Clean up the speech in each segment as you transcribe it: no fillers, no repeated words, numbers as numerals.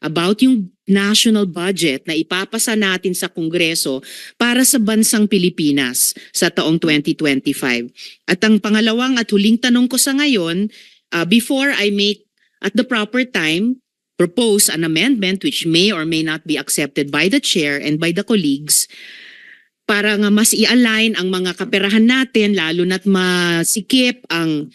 about yung national budget na ipapasa natin sa Kongreso para sa bansang Pilipinas sa taong 2025. At ang pangalawang at huling tanong ko sa ngayon, before I make at the proper time propose an amendment which may or may not be accepted by the chair and by the colleagues, para nga mas i-align ang mga kaperahan natin, lalo na't masikip ang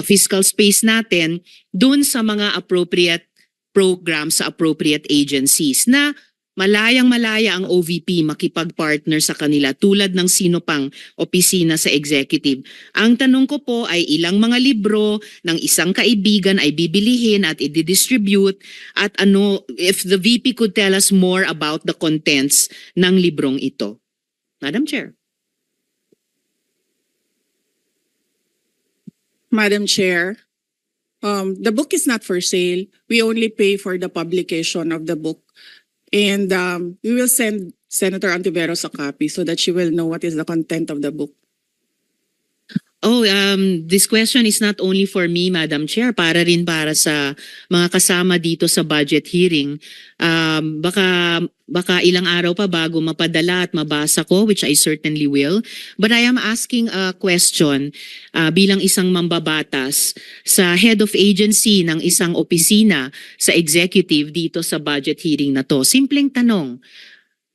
fiscal space natin dun sa mga appropriate programs sa appropriate agencies na malayang-malaya ang OVP makipag-partner sa kanila tulad ng sino pang opisina sa executive. Ang tanong ko po ay ilang mga libro ng isang kaibigan ay bibilihin at i-distribute, at ano, if the VP could tell us more about the contents ng librong ito. Madam Chair. Madam Chair, the book is not for sale. We only pay for the publication of the book. And we will send Senator Antiveros a copy so that she will know what is the content of the book. Oh, this question is not only for me, Madam Chair, para rin para sa mga kasama dito sa budget hearing. Baka ilang araw pa bago mapadala at mabasa ko, which I certainly will. But I am asking a question bilang isang mambabatas sa head of agency ng isang opisina sa executive dito sa budget hearing na to. Simpleng tanong.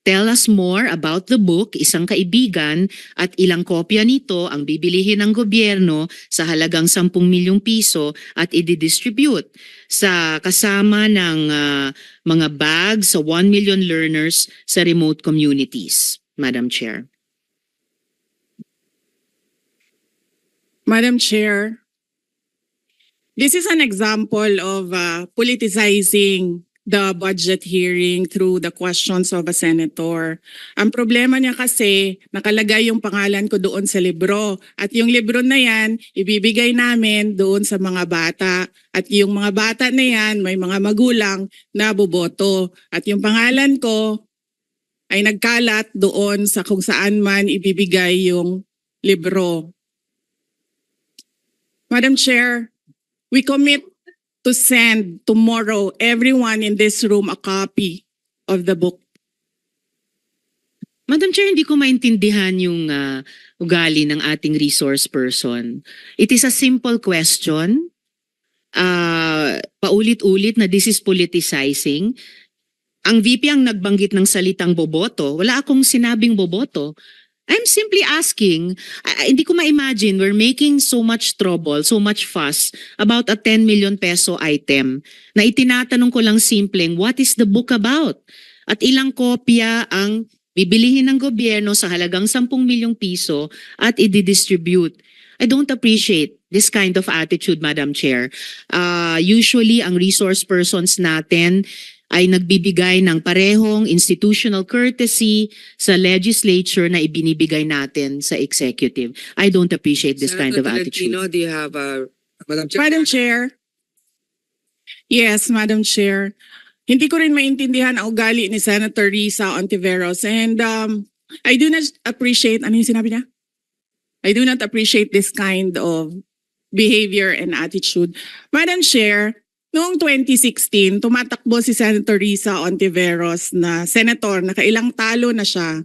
Tell us more about the book, isang kaibigan, at ilang kopya nito ang bibilihin ng gobyerno sa halagang 10 milyong piso at i-distribute sa kasama ng mga bags sa 1 million learners sa remote communities. Madam Chair. Madam Chair, this is an example of politicizing the budget hearing through the questions of a senator. Ang problema niya kasi, nakalagay yung pangalan ko doon sa libro. At yung libro na yan, ibibigay namin doon sa mga bata. At yung mga bata na yan, may mga magulang na boboto. At yung pangalan ko ay nagkalat doon sa kung saan man ibibigay yung libro. Madam Chair, we commit to send tomorrow everyone in this room a copy of the book. Madam Chair, hindi ko maintindihan yung ugali ng ating resource person. It is a simple question. Paulit-ulit na this is politicizing. Ang VP ang nagbanggit ng salitang boboto. Wala akong sinabing boboto. I'm simply asking, hindi ko ma-imagine we're making so much trouble, so much fuss about a 10 million peso item na itinatanong ko lang simpleng, what is the book about? At ilang kopya ang bibilihin ng gobyerno sa halagang 10 milyong piso at i-distribute. I don't appreciate this kind of attitude, Madam Chair. Usually, ang resource persons natin ay nagbibigay ng parehong institutional courtesy sa legislature na ibinibigay natin sa executive. I don't appreciate this kind of attitude. Do you have Madam Chair? Madam Chair. Yes, Madam Chair. Hindi ko rin maintindihan ang ugali ni Senator Risa Ontiveros, and I do not appreciate, ano yung sinabi niya? I do not appreciate this kind of behavior and attitude. Madam Chair, noong 2016, tumatakbo si Senator Risa Ontiveros na senator, nakailang talo na siya.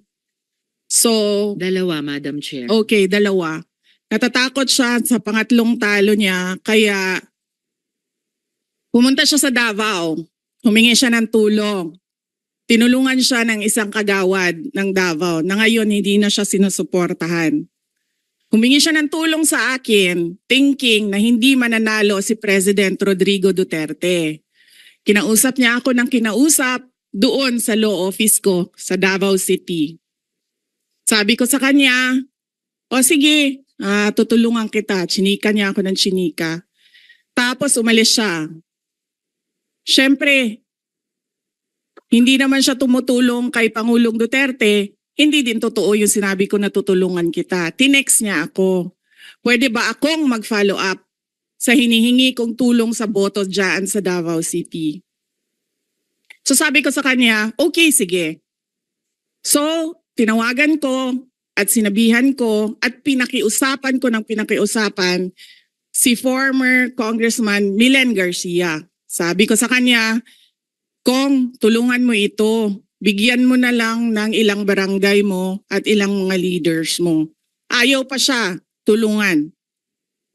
So, Dalawa, Madam Chair. okay, dalawa. Natatakot siya sa pangatlong talo niya, kaya pumunta siya sa Davao. Humingi siya ng tulong. Tinulungan siya ng isang kagawad ng Davao na ngayon hindi na siya sinusuportahan. Humingi siya ng tulong sa akin, thinking na hindi mananalo si President Rodrigo Duterte. Kinausap niya ako ng kinausap doon sa law office ko sa Davao City. Sabi ko sa kanya, o sige, tutulungan kita. Chinika niya ako ng chinika. Tapos umalis siya. Siyempre, hindi naman siya tumutulong kay Pangulong Duterte. Hindi din totoo yung sinabi ko na tutulungan kita. Tinext niya ako. Pwede ba akong mag-follow up sa hinihingi kong tulong sa boto dyan sa Davao City? So sabi ko sa kanya, okay, sige. So tinawagan ko at sinabihan ko at pinakiusapan ko ng pinakiusapan si former Congressman Milen Garcia. Sabi ko sa kanya, Kung tulungan mo ito, bigyan mo na lang ng ilang barangay mo at ilang mga leaders mo. Ayaw pa siya tulungan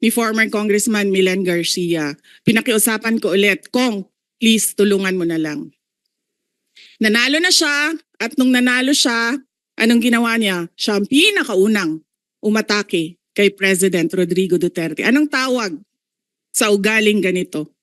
ni former Congressman Milan Garcia. Pinakiusapan ko ulit, Kong, please tulungan mo na lang. Nanalo na siya at nung nanalo siya, anong ginawa niya? Siya ang pinakaunang umatake kay President Rodrigo Duterte. Anong tawag sa ugaling ganito?